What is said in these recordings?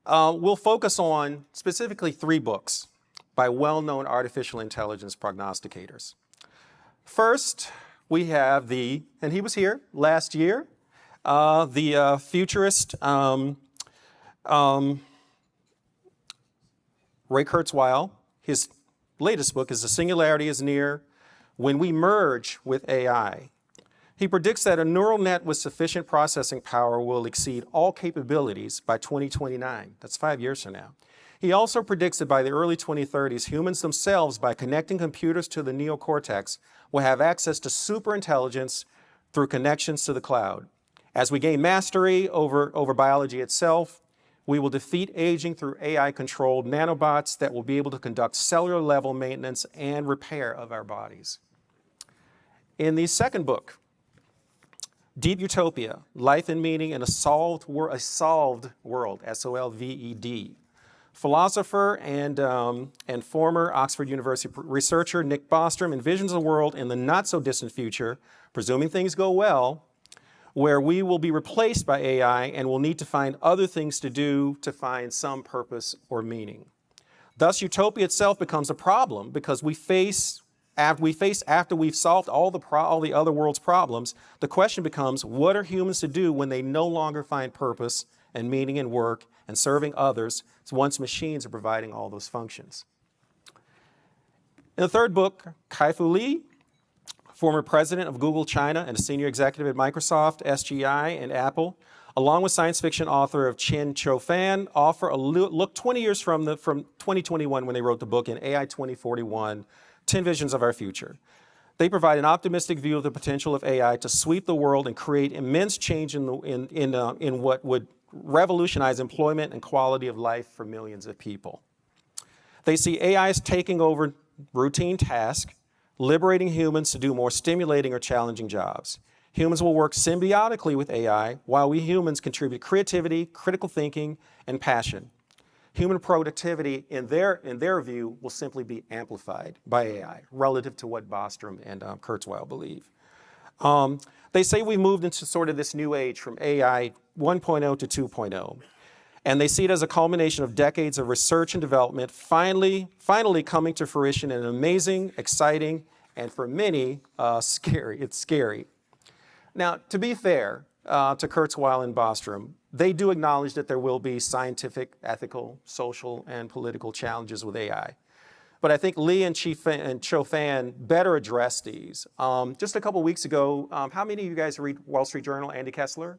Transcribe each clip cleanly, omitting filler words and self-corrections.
We'll focus on specifically 3 books by well-known artificial intelligence prognosticators. First, we have and he was here last year, the futurist Ray Kurzweil. His latest book is The Singularity is Near, When We Merge with AI. He predicts that a neural net with sufficient processing power will exceed all capabilities by 2029. That's 5 years from now. He also predicts that by the early 2030s, humans themselves, by connecting computers to the neocortex, will have access to superintelligence through connections to the cloud. As we gain mastery over biology itself, we will defeat aging through AI-controlled nanobots that will be able to conduct cellular-level maintenance and repair of our bodies. In the second book, Deep Utopia, Life and Meaning in a Solved World, S-O-L-V-E-D. Philosopher and former Oxford University researcher Nick Bostrom envisions a world in the not-so-distant future, presuming things go well, where we will be replaced by AI and will need to find other things to do to find some purpose or meaning. Thus, utopia itself becomes a problem because after we've solved all the other world's problems, the question becomes, what are humans to do when they no longer find purpose and meaning in work and serving others once machines are providing all those functions? In the third book, Kai-Fu Lee, former president of Google China and a senior executive at Microsoft, SGI, and Apple, along with science fiction author of Chen Cho-fan, offer a look 20 years from 2021 when they wrote the book in AI 2041, 10 Visions of Our Future. They provide an optimistic view of the potential of AI to sweep the world and create immense change in what would revolutionize employment and quality of life for millions of people. They see AI as taking over routine tasks, liberating humans to do more stimulating or challenging jobs. Humans will work symbiotically with AI, while we humans contribute creativity, critical thinking, and passion. Human productivity, in their view, will simply be amplified by AI, relative to what Bostrom and Kurzweil believe. They say we've moved into sort of this new age from AI 1.0 to 2.0. And they see it as a culmination of decades of research and development, finally coming to fruition in an amazing, exciting, and for many, scary. It's scary. Now, to be fair to Kurzweil and Bostrom, they do acknowledge that there will be scientific, ethical, social, and political challenges with AI. But I think Lee and Cho-fan better address these. Just a couple weeks ago, how many of you guys read Wall Street Journal, Andy Kessler?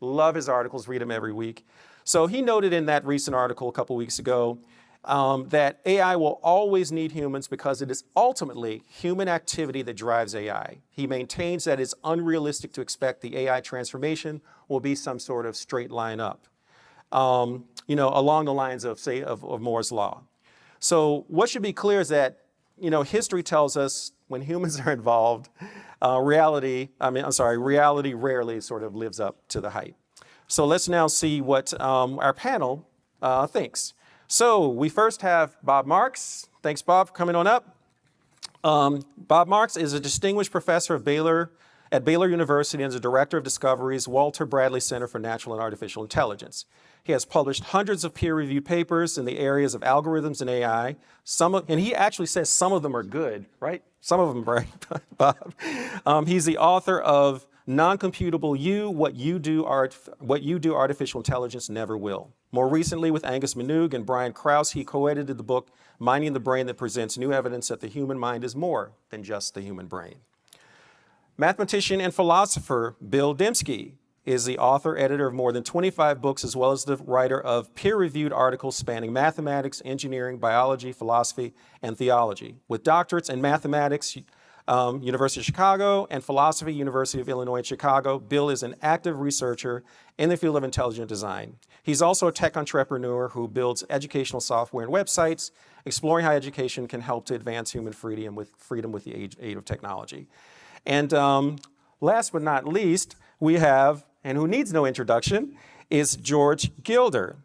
Love his articles, read them every week. So he noted in that recent article a couple weeks ago that AI will always need humans because it is ultimately human activity that drives AI. He maintains that it's unrealistic to expect the AI transformation will be some sort of straight line up, along the lines of, say, of Moore's Law. So what should be clear is that, history tells us when humans are involved, reality rarely sort of lives up to the hype. So let's now see what our panel thinks. So we first have Bob Marks. Thanks, Bob, for coming on up. Bob Marks is a distinguished professor at Baylor University and is a director of Discovery's Walter Bradley Center for Natural and Artificial Intelligence. He has published hundreds of peer-reviewed papers in the areas of algorithms and AI. And he actually says some of them are good, right? Some of them, right, Bob? He's the author of Non-Computable You, What You Do Artificial Intelligence Never Will. More recently, with Angus Minogue and Brian Krause, he co-edited the book Mining the Brain that presents new evidence that the human mind is more than just the human brain. Mathematician and philosopher Bill Dembski is the author, editor of more than 25 books, as well as the writer of peer-reviewed articles spanning mathematics, engineering, biology, philosophy, and theology. With doctorates in mathematics, University of Chicago, and philosophy, University of Illinois at Chicago, Bill is an active researcher in the field of intelligent design. He's also a tech entrepreneur who builds educational software and websites, exploring how education can help to advance human freedom with the aid of technology. And last but not least, we have, and who needs no introduction, is George Gilder.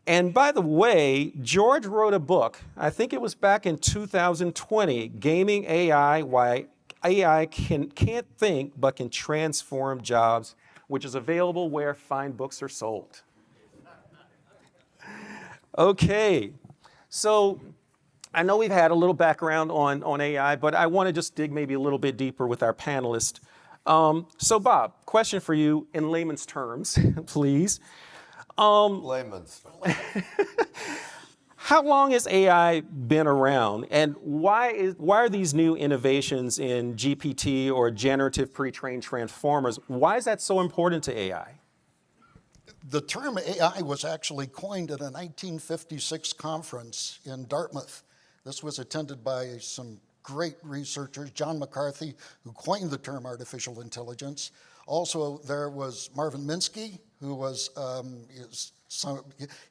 And by the way, George wrote a book, I think it was back in 2020, Gaming AI, Why AI Can't Think But Can Transform Jobs, which is available where fine books are sold. Okay, so I know we've had a little background on AI, but I want to just dig maybe a little bit deeper with our panelists. So Bob, question for you in layman's terms, please. Layman's. How long has AI been around, and why are these new innovations in GPT or generative pre-trained transformers, why is that so important to AI? The term AI was actually coined at a 1956 conference in Dartmouth. This was attended by some great researchers, John McCarthy, who coined the term artificial intelligence. Also, there was Marvin Minsky, who was,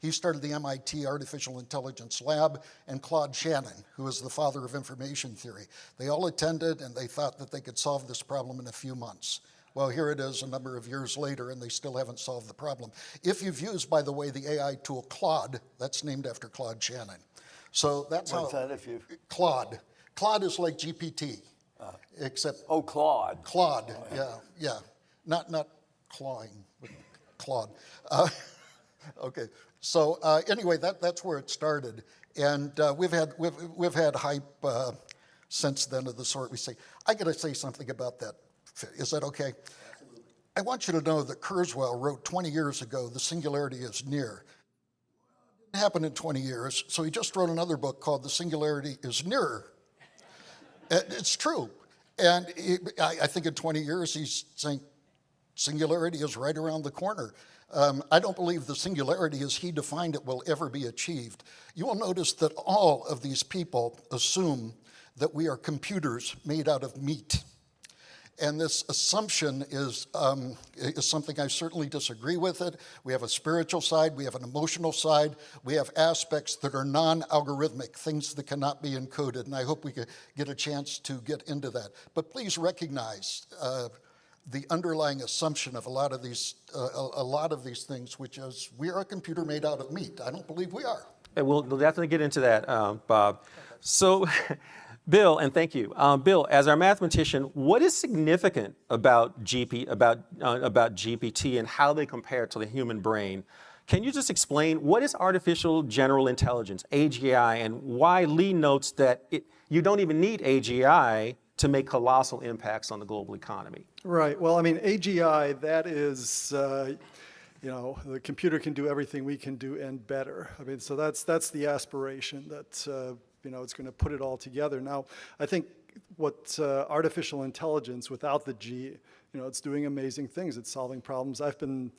he started the MIT Artificial Intelligence Lab, and Claude Shannon, who is the father of information theory. They all attended, and they thought that they could solve this problem in a few months. Well, here it is a number of years later, and they still haven't solved the problem. If you've used, by the way, the AI tool Claude, that's named after Claude Shannon. So that's What's how, that if you... Claude. Claude is like GPT, except... Oh, Claude. Claude, yeah. Not clawing, but Claude. Okay, so anyway, that's where it started. And we've had hype since then of the sort we say. I gotta say something about that. Is that okay? Absolutely. I want you to know that Kurzweil wrote 20 years ago, "The singularity is near." It didn't happen in 20 years, so he just wrote another book called "The Singularity is Nearer." It's true. And I think in 20 years, he's saying singularity is right around the corner. I don't believe the singularity as he defined it will ever be achieved. You will notice that all of these people assume that we are computers made out of meat. And this assumption is something I certainly disagree with it. We have a spiritual side, we have an emotional side, we have aspects that are non-algorithmic, things that cannot be encoded, and I hope we could get a chance to get into that. But please recognize the underlying assumption of a lot of these things, which is we are a computer made out of meat. I don't believe we are. And we'll definitely get into that, Bob. So, Bill, and thank you. Bill, as our mathematician, what is significant about GPT and how they compare to the human brain? Can you just explain what is artificial general intelligence, AGI, and why Lee notes that you don't even need AGI to make colossal impacts on the global economy? Right. Well, I mean, AGI, that is, you know, the computer can do everything we can do and better. I mean, so that's the aspiration that, you know, it's going to put it all together. Now, I think what artificial intelligence without the G, you know, it's doing amazing things. It's solving problems. I'm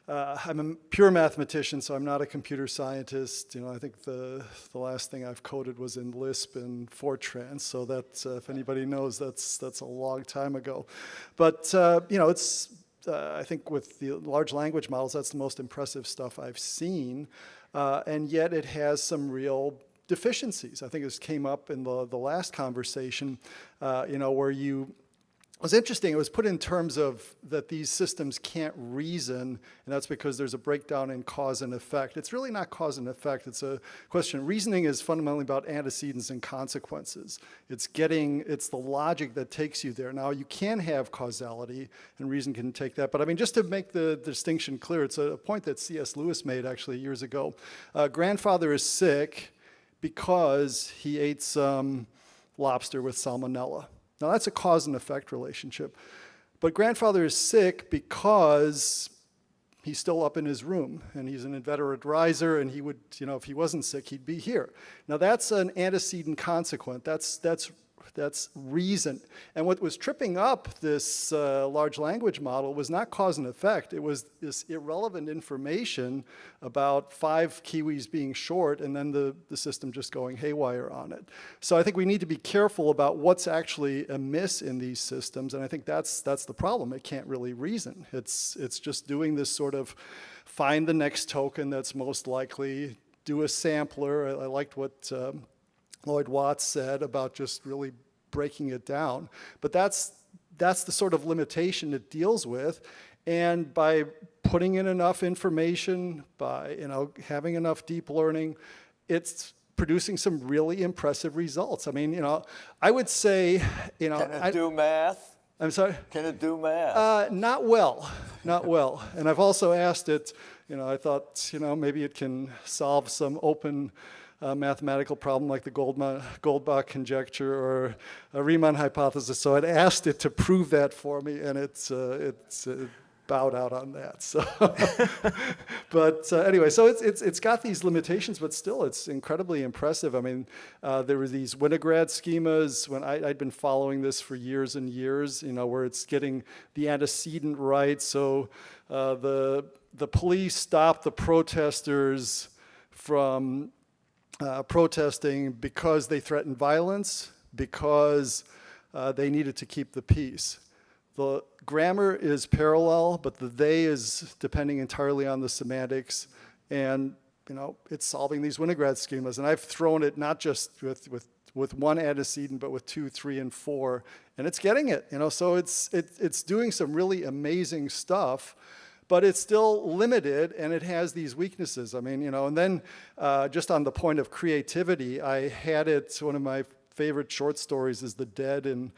a pure mathematician, so I'm not a computer scientist. You know, I think the last thing I've coded was in Lisp and Fortran, so that's, if anybody knows, that's a long time ago. But, you know, it's, I think with the large language models, that's the most impressive stuff I've seen, and yet it has some real deficiencies. I think this came up in the last conversation, you know, where it was interesting, it was put in terms of that these systems can't reason, and that's because there's a breakdown in cause and effect. It's really not cause and effect, it's a question. Reasoning is fundamentally about antecedents and consequences. It's the logic that takes you there. Now, you can have causality, and reason can take that, but I mean, just to make the distinction clear, it's a point that C.S. Lewis made actually years ago. Grandfather is sick because he ate some lobster with salmonella. Now that's a cause and effect relationship. But grandfather is sick because he's still up in his room and he's an inveterate riser and he would, you know, if he wasn't sick, he'd be here. Now that's an antecedent consequent. That's reason. And what was tripping up this large language model was not cause and effect. It was this irrelevant information about 5 Kiwis being short and then the system just going haywire on it. So I think we need to be careful about what's actually amiss in these systems, and I think that's the problem. It can't really reason. It's just doing this sort of find the next token that's most likely, do a sampler. I liked what Lloyd Watts said about just really breaking it down. But that's the sort of limitation it deals with. And by putting in enough information, by, you know, having enough deep learning, it's producing some really impressive results. I mean, you know, I would say, you know, Can it do math? I'm sorry? Can it do math? Not well, not well. And I've also asked it, I thought, maybe it can solve some open mathematical problem like the Goldbach conjecture or a Riemann hypothesis. So I'd asked it to prove that for me, and it's bowed out on that. So, but anyway, so it's got these limitations, but still, it's incredibly impressive. I mean, there were these Winograd schemas when I'd been following this for years and years. Where it's getting the antecedent right. So the police stopped the protesters from protesting because they threatened violence, because they needed to keep the peace. The grammar is parallel, but the they is depending entirely on the semantics, and it's solving these Winograd schemas. And I've thrown it not just with one antecedent, but with 2, 3, and 4, and it's getting it. So it's doing some really amazing stuff. But it's still limited, and it has these weaknesses. I mean, and then just on the point of creativity, I had it, one of my favorite short stories is The Dead in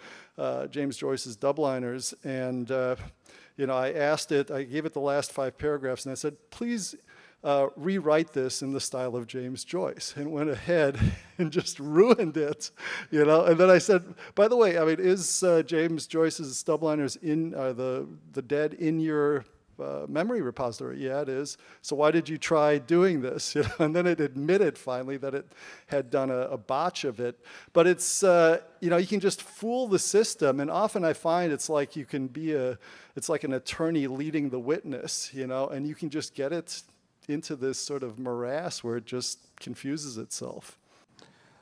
James Joyce's Dubliners. And, I asked it, I gave it the last 5 paragraphs, and I said, please rewrite this in the style of James Joyce, and went ahead and just ruined it, And then I said, by the way, I mean, is James Joyce's Dubliners in the Dead in your memory repository? Yeah, it is. So why did you try doing this? And then it admitted finally that it had done a botch of it. But it's, you can just fool the system. And often I find it's like you can it's like an attorney leading the witness, and you can just get it into this sort of morass where it just confuses itself.